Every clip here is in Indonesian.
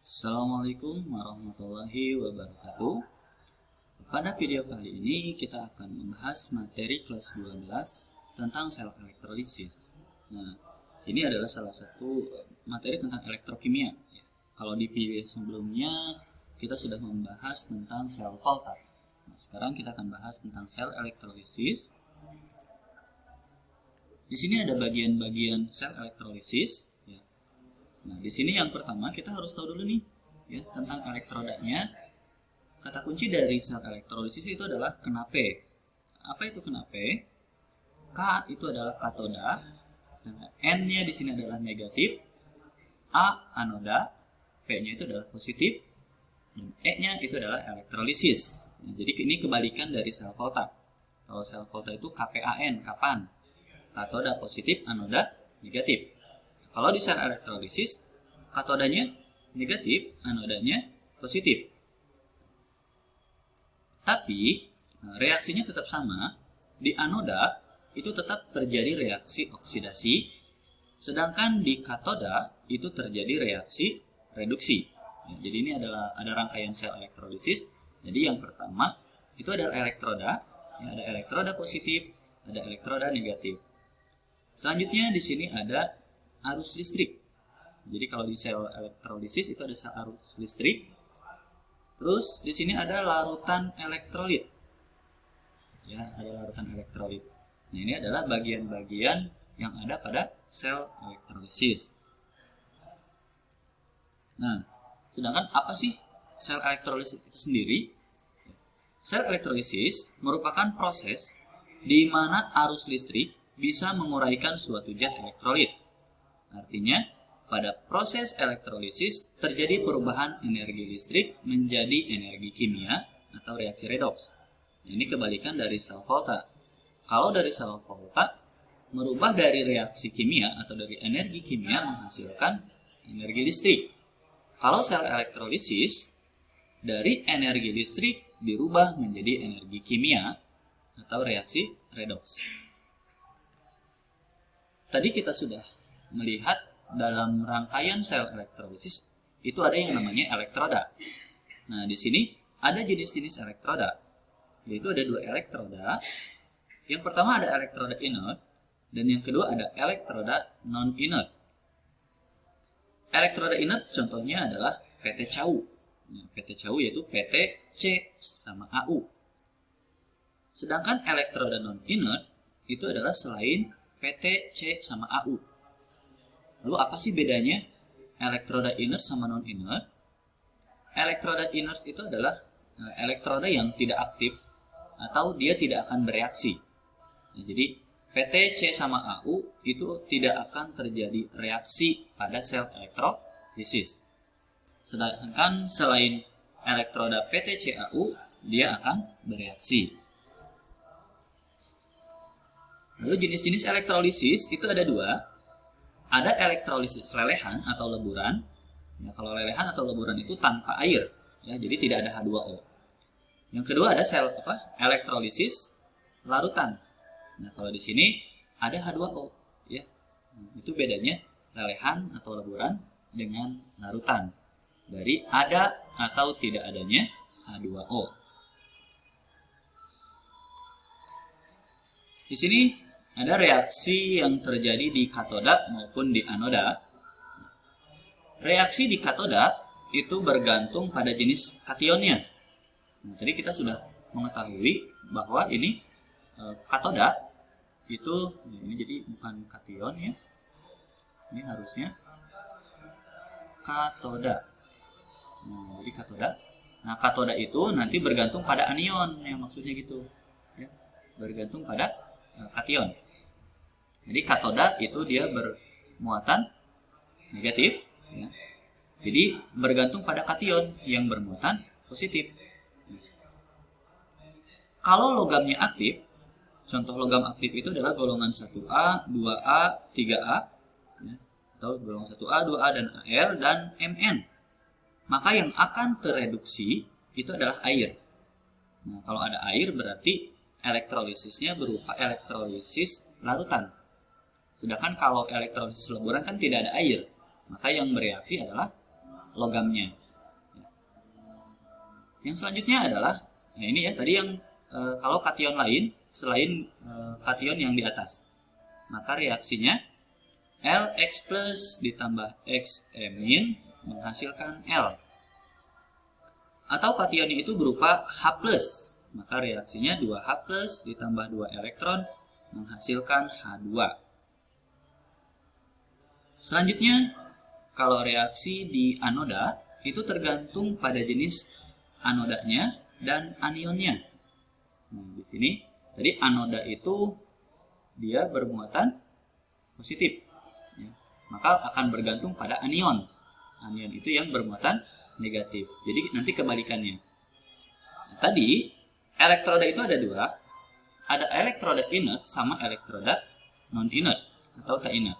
Assalamualaikum warahmatullahi wabarakatuh. Pada video kali ini kita akan membahas materi kelas 12 tentang sel elektrolisis. Nah, ini adalah salah satu materi tentang elektrokimia. Kalau di video sebelumnya kita sudah membahas tentang sel Volta. Nah, sekarang kita akan bahas tentang sel elektrolisis. Di sini ada bagian-bagian sel elektrolisis. Nah, di sini yang pertama kita harus tahu dulu nih ya tentang elektrodanya. Kata kunci dari sel elektrolisis itu adalah kenape. Apa itu kenape? K itu adalah katoda, N-nya di sini adalah negatif, A anoda, P-nya itu adalah positif, dan E-nya itu adalah elektrolisis. Nah, jadi ini kebalikan dari sel Volta. Kalau sel Volta itu KPAN, kapan? Katoda positif, anoda negatif. Kalau di sel elektrolisis, katodanya negatif, anodanya positif. Tapi, reaksinya tetap sama. Di anoda, itu tetap terjadi reaksi oksidasi. Sedangkan di katoda, itu terjadi reaksi reduksi. Jadi ini ada rangkaian sel elektrolisis. Jadi yang pertama, itu ada elektroda. Ada elektroda positif, ada elektroda negatif. Selanjutnya di sini ada arus listrik. Jadi kalau di sel elektrolisis itu ada arus listrik. Terus di sini ada larutan elektrolit. Ya, ada larutan elektrolit. Nah, ini adalah bagian-bagian yang ada pada sel elektrolisis. Nah, sedangkan apa sih sel elektrolisis itu sendiri? Sel elektrolisis merupakan proses di mana arus listrik bisa menguraikan suatu zat elektrolit. Artinya, pada proses elektrolisis terjadi perubahan energi listrik menjadi energi kimia atau reaksi redoks. Ini kebalikan dari sel Volta. Kalau dari sel Volta, merubah dari reaksi kimia atau dari energi kimia menghasilkan energi listrik. Kalau sel elektrolisis, dari energi listrik dirubah menjadi energi kimia atau reaksi redoks. Tadi kita sudah melihat dalam rangkaian sel elektrolisis itu ada yang namanya elektroda. Nah, di sini ada jenis-jenis elektroda. Yaitu ada dua elektroda. Yang pertama ada elektroda inert dan yang kedua ada elektroda non-inert. Elektroda inert contohnya adalah PT CAU. Nah, PT CAU yaitu PT C sama AU. Sedangkan elektroda non-inert itu adalah selain PT C sama AU. Lalu apa sih bedanya elektroda inert sama non-inert? Elektroda inert itu adalah elektroda yang tidak aktif atau dia tidak akan bereaksi. Nah, jadi PT C sama AU itu tidak akan terjadi reaksi pada sel elektrolisis. Sedangkan selain elektroda PT C AU, dia akan bereaksi. Lalu jenis-jenis elektrolisis itu ada dua. Ada elektrolisis lelehan atau leburan. Ya, kalau lelehan atau leburan itu tanpa air, ya, jadi tidak ada H2O. Yang kedua ada elektrolisis larutan. Nah, kalau di sini ada H2O, ya. Itu bedanya lelehan atau leburan dengan larutan. Dari ada atau tidak adanya H2O. Di sini ada reaksi yang terjadi di katoda maupun di anoda. Reaksi di katoda itu bergantung pada jenis kationnya. Nah, tadi kita sudah mengetahui bahwa ini katoda itu ini jadi bukan kation ya. Ini harusnya katoda. Nah, jadi katoda. Nah, katoda itu nanti bergantung pada anion yang maksudnya gitu. Ya, bergantung pada kation. Jadi katoda itu dia bermuatan negatif, ya. Jadi bergantung pada kation yang bermuatan positif. Kalau logamnya aktif, contoh logam aktif itu adalah golongan 1A, 2A, 3A, ya. Atau golongan 1A, 2A, dan Al, dan Mn. Maka yang akan tereduksi itu adalah air. Nah, kalau ada air berarti elektrolisisnya berupa elektrolisis larutan. Sedangkan kalau elektrolisis leburan kan tidak ada air, maka yang bereaksi adalah logamnya. Yang selanjutnya adalah, nah ini ya tadi yang kalau kation lain selain kation yang di atas, maka reaksinya LX plus ditambah Xe- menghasilkan L. Atau kationnya itu berupa H+, maka reaksinya 2H+ ditambah 2 elektron menghasilkan H2. Selanjutnya, kalau reaksi di anoda itu tergantung pada jenis anodanya dan anionnya. Nah, di sini tadi anoda itu dia bermuatan positif, ya. Maka akan bergantung pada anion. Anion itu yang bermuatan negatif. Jadi nanti kebalikannya. Nah, tadi elektroda itu ada dua. Ada elektroda inert sama elektroda non-inert atau tak inert.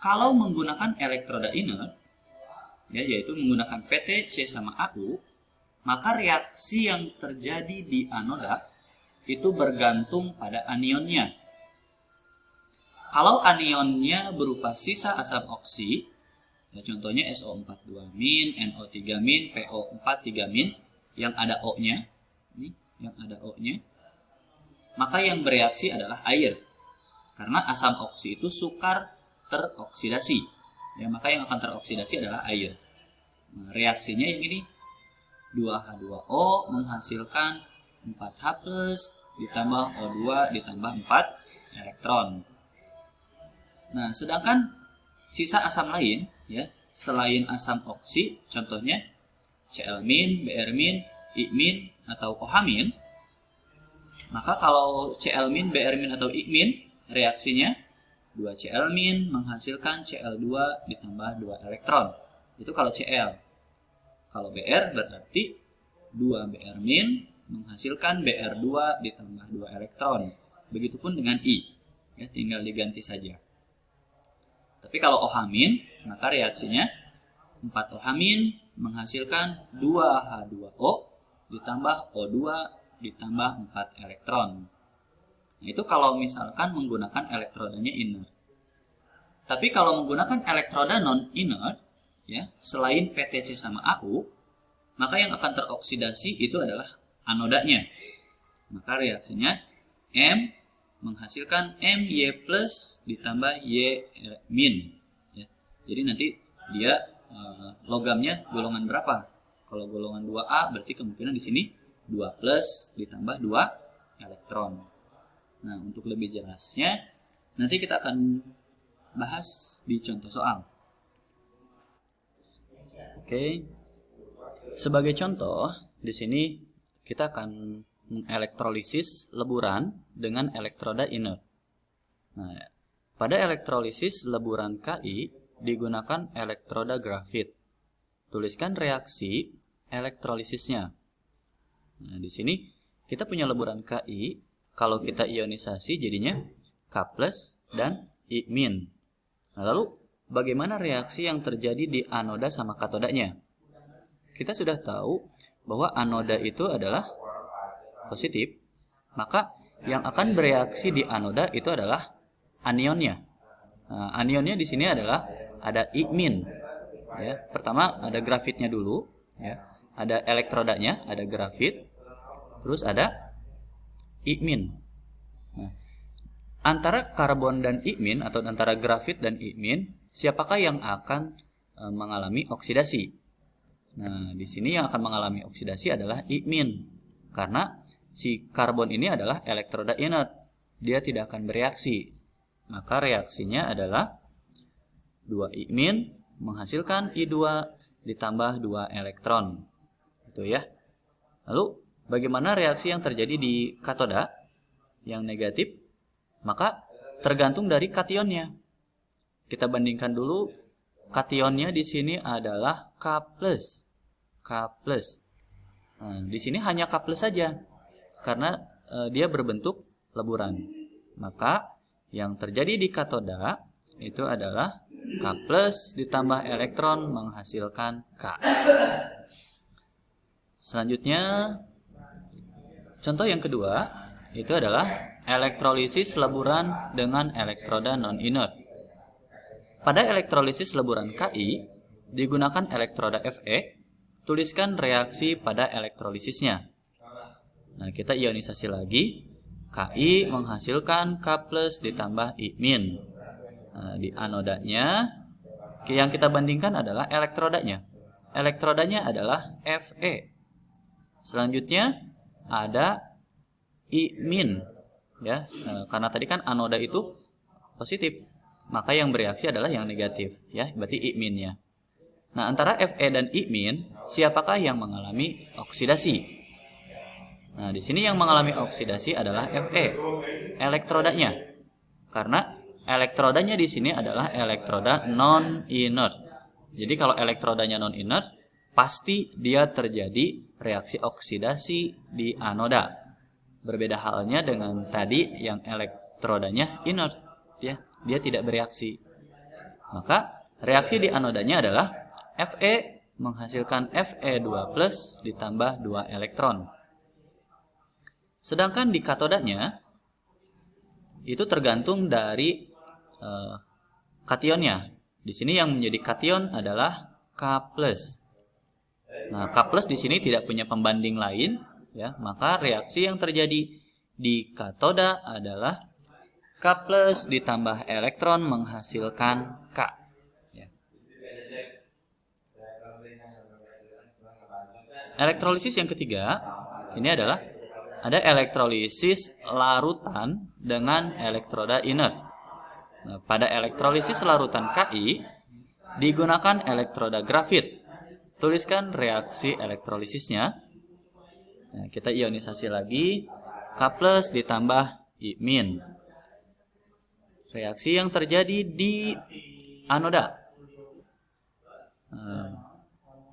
Kalau menggunakan elektroda inert, ya, yaitu menggunakan PTC sama AU, maka reaksi yang terjadi di anoda itu bergantung pada anionnya. Kalau anionnya berupa sisa asam oksi, ya, contohnya SO42-, NO3-, PO43-, yang ada O-nya, ini yang ada O-nya, maka yang bereaksi adalah air. Karena asam oksi itu sukar teroksidasi, ya, maka yang akan teroksidasi adalah air. Nah, reaksinya yang ini 2H2O menghasilkan 4H+ ditambah O2 ditambah 4 elektron. Nah, sedangkan sisa asam lain, ya, selain asam oksi, contohnya Cl-, Br-, I-, atau OH-, maka kalau Cl-, Br- atau I-, reaksinya 2Cl- menghasilkan Cl2 ditambah 2 elektron. Itu kalau Cl. Kalau Br berarti 2Br- menghasilkan Br2 ditambah 2 elektron. Begitupun dengan I, ya, tinggal diganti saja. Tapi kalau OH-, maka reaksinya 4OH- menghasilkan 2H2O ditambah O2 ditambah 4 elektron. Nah, itu kalau misalkan menggunakan elektrodanya inert. Tapi kalau menggunakan elektroda non-inert, ya, selain PTC sama AU, maka yang akan teroksidasi itu adalah anodanya. Maka reaksinya M menghasilkan My+ ditambah Y-. Ya. Jadi nanti dia logamnya golongan berapa? Kalau golongan 2A berarti kemungkinan di sini 2+ ditambah 2 elektron. Nah, untuk lebih jelasnya nanti kita akan bahas di contoh soal. Oke. Sebagai contoh, di sini kita akan mengelektrolisis leburan dengan elektroda inert. Nah, pada elektrolisis leburan Ki digunakan elektroda grafit. Tuliskan reaksi elektrolisisnya. Nah, di sini kita punya leburan Ki. Kalau kita ionisasi jadinya K+ dan I-. Nah, lalu bagaimana reaksi yang terjadi di anoda sama katodanya? Kita sudah tahu bahwa anoda itu adalah positif, maka yang akan bereaksi di anoda itu adalah anionnya. Nah, anionnya di sini adalah ada I-. Ya, pertama ada grafitnya dulu, ya. Ada elektrodanya, ada grafit, terus ada I-. Nah, antara karbon dan I- atau antara grafit dan I-, siapakah yang akan mengalami oksidasi? Nah, di sini yang akan mengalami oksidasi adalah I-, karena si karbon ini adalah elektroda inert, dia tidak akan bereaksi. Maka reaksinya adalah 2I- menghasilkan I2 ditambah 2 elektron. Itu ya. Lalu bagaimana reaksi yang terjadi di katoda yang negatif? Maka tergantung dari kationnya. Kita bandingkan dulu. Kationnya di sini adalah K+. Nah, di sini hanya K+ saja. Karena dia berbentuk leburan. Maka yang terjadi di katoda itu adalah K+ ditambah elektron menghasilkan K. Selanjutnya, contoh yang kedua itu adalah elektrolisis leburan dengan elektroda non-inert. Pada elektrolisis leburan Ki, digunakan elektroda Fe, tuliskan reaksi pada elektrolisisnya. Nah, kita ionisasi lagi. Ki menghasilkan K+ ditambah I-. Nah, di anodanya yang kita bandingkan adalah elektrodanya. Elektrodanya adalah Fe. Selanjutnya ada I-, ya. Karena tadi kan anoda itu positif, maka yang bereaksi adalah yang negatif, ya. Berarti I-nya. Nah, antara Fe dan I-, siapakah yang mengalami oksidasi? Nah, di sini yang mengalami oksidasi adalah Fe, elektrodanya. Karena elektrodanya di sini adalah elektroda non-inert. Jadi kalau elektrodanya non-inert, pasti dia terjadi reaksi oksidasi di anoda. Berbeda halnya dengan tadi yang elektrodanya inert, ya, dia tidak bereaksi. Maka reaksi di anodanya adalah Fe menghasilkan Fe2+ ditambah 2 elektron. Sedangkan di katodanya itu tergantung dari kationnya. Di sini yang menjadi kation adalah K+. Nah, K+ di sini tidak punya pembanding lain, ya, maka reaksi yang terjadi di katoda adalah K+ ditambah elektron menghasilkan K. Ya. Elektrolisis yang ketiga, ini adalah ada elektrolisis larutan dengan elektroda inert. Nah, pada elektrolisis larutan Ki digunakan elektroda grafit. Tuliskan reaksi elektrolisisnya. Nah, kita ionisasi lagi, K+ ditambah I-. Reaksi yang terjadi di anoda.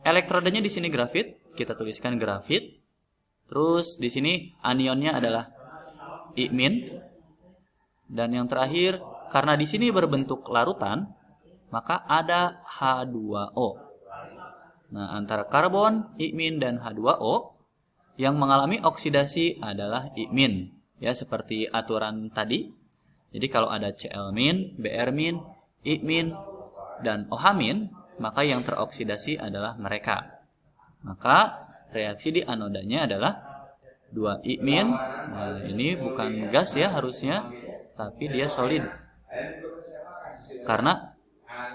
Elektrodanya di sini grafit, kita tuliskan grafit. Terus di sini anionnya adalah I-. Dan yang terakhir, karena di sini berbentuk larutan, maka ada H2O. Nah, antara karbon, I- dan H2O yang mengalami oksidasi adalah I-. Ya, seperti aturan tadi. Jadi kalau ada Cl-, Br-, I-, dan OH-, maka yang teroksidasi adalah mereka. Maka reaksi di anodanya adalah 2 I-. Nah, ini bukan gas ya harusnya, tapi dia solid. Karena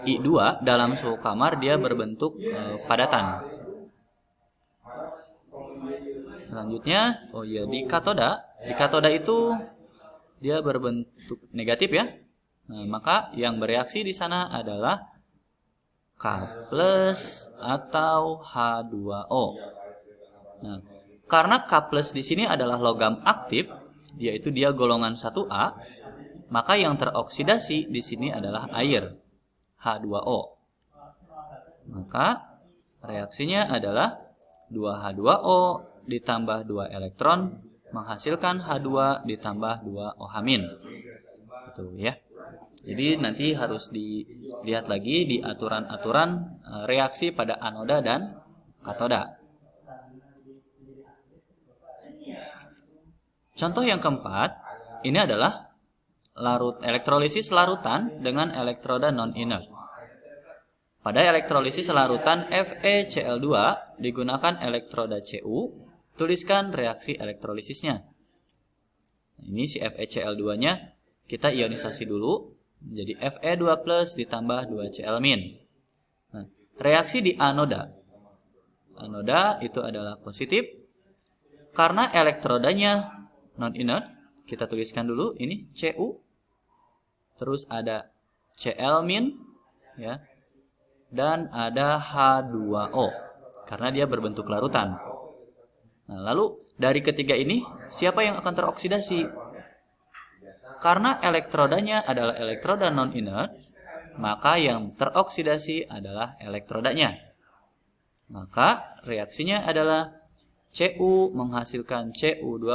I2 dalam suhu kamar dia berbentuk padatan. Selanjutnya, di katoda itu dia berbentuk negatif ya. Nah, maka yang bereaksi di sana adalah K+ atau H2O. Nah, karena K+ di sini adalah logam aktif, yaitu dia golongan 1A, maka yang teroksidasi di sini adalah air, H2O. Maka reaksinya adalah 2H2O ditambah 2 elektron menghasilkan H2 ditambah 2 OH-. Itu ya. Jadi nanti harus dilihat lagi di aturan-aturan reaksi pada anoda dan katoda. Contoh yang keempat, ini adalah elektrolisis larutan dengan elektroda non-inert. Pada elektrolisis larutan FeCl2 digunakan elektroda Cu, tuliskan reaksi elektrolisisnya. Ini si FeCl2-nya kita ionisasi dulu, jadi Fe2+ ditambah 2Cl-. Nah, reaksi di anoda. Anoda itu adalah positif. Karena elektrodanya non-inert, kita tuliskan dulu ini Cu. Terus ada Cl-, ya. Dan ada H2O karena dia berbentuk larutan. Nah, lalu dari ketiga ini siapa yang akan teroksidasi? Karena elektrodanya adalah elektroda non-inert, maka yang teroksidasi adalah elektrodanya. Maka reaksinya adalah Cu menghasilkan Cu2+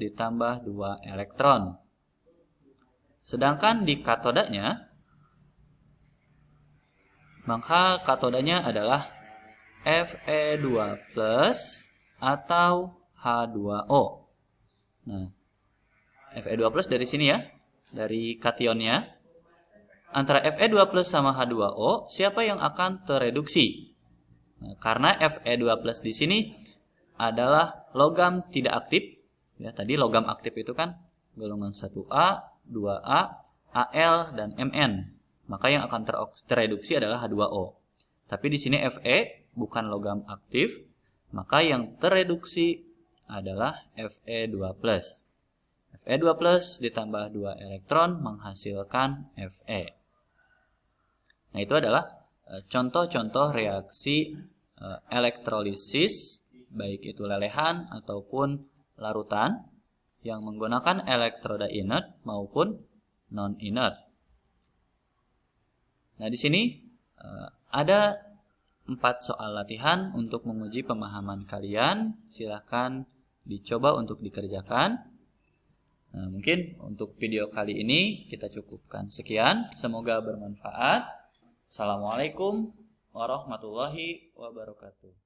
ditambah 2 elektron. Sedangkan di katodanya, maka katodanya adalah Fe2+ atau H2O. Nah, Fe2+ dari sini ya, dari kationnya. antara Fe2+ sama H2O, siapa yang akan tereduksi? Nah, karena Fe2+ di sini adalah logam tidak aktif. Ya, tadi logam aktif itu kan golongan 1A, 2A, Al, dan Mn. Maka yang akan tereduksi adalah H2O. Tapi di sini Fe bukan logam aktif, maka yang tereduksi adalah Fe2+. Fe2+ ditambah 2 elektron menghasilkan Fe. Nah, itu adalah contoh-contoh reaksi elektrolisis, baik itu lelehan ataupun larutan, yang menggunakan elektroda inert maupun non-inert. Nah, di sini ada 4 soal latihan untuk menguji pemahaman kalian. Silahkan dicoba untuk dikerjakan. Nah, mungkin untuk video kali ini kita cukupkan sekian. Semoga bermanfaat. Assalamualaikum warahmatullahi wabarakatuh.